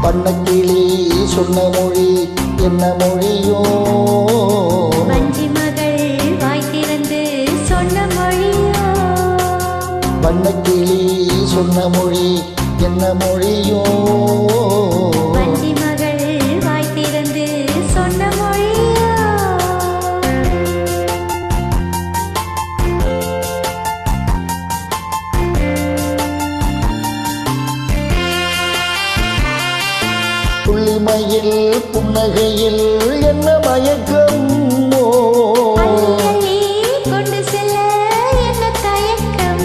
பண்ணக்கிளி சொன்ன மொழி என்ன மொழியோ? வஞ்சி மகள் வாய் திறந்து சொன்ன மொழியோ? பண்ணக்கிளி சொன்ன மொழி என்ன மொழியோ? வஞ்சி மகள் வாய் திறந்து சொன்ன மொழியோ? புள்ளிமையில் புன்னகையில் என்ன மயக்கம்? கொண்டு செல்ல என்ன தயக்கம்?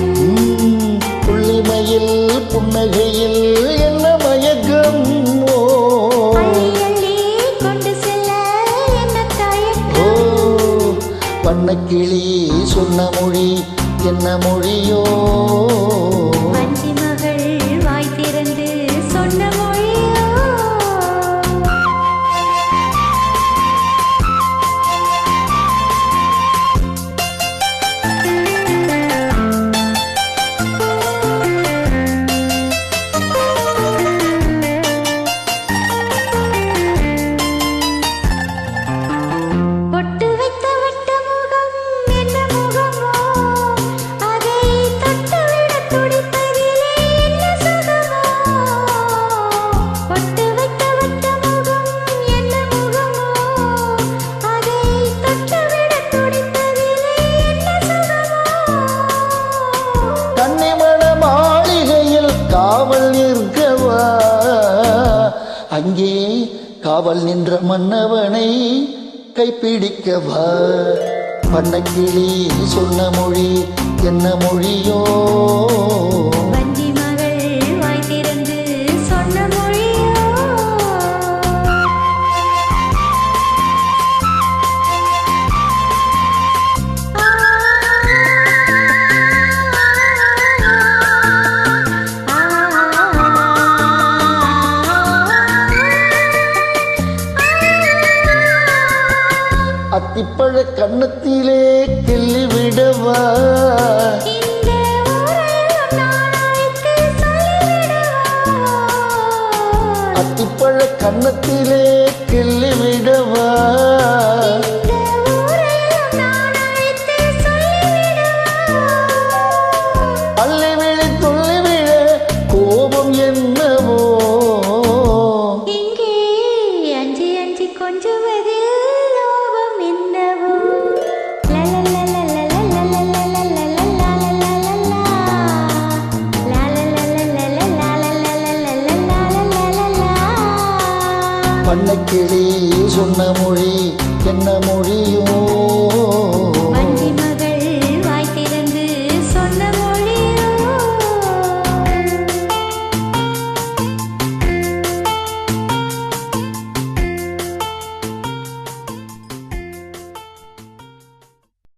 புள்ளிமையில் புன்னகையில் என்ன மயக்கம்? கொண்டு செல்ல என்ன தயக்கம்? பண்ணக்கிளி சொன்ன மொழி என்ன மொழியோ? வஞ்சி மகள் வாய் திறந்து சொன்ன மொழியோ? காவல் நிற்கவா அங்கே காவல் நின்ற மன்னவனை கைப்பிடிக்கவா? பண்ணக்கிளி சொன்ன மொழி என்ன மொழியோ? வஞ்சி மகள் வாய் திறந்து சொன்ன மொழியோ? அத்திப்பழ கண்ணத்திலே கிள்ளி விடவா? அத்திப்பழ கண்ணத்திலே கிள்ளி விடவா? அள்ளி விழி துள்ளி விழ கோபம் என்னவோ? இங்கே அஞ்சி அஞ்சி கொஞ்சுவது பண்ணக்கிளி சொன்ன மொழி என்ன மொழியோ?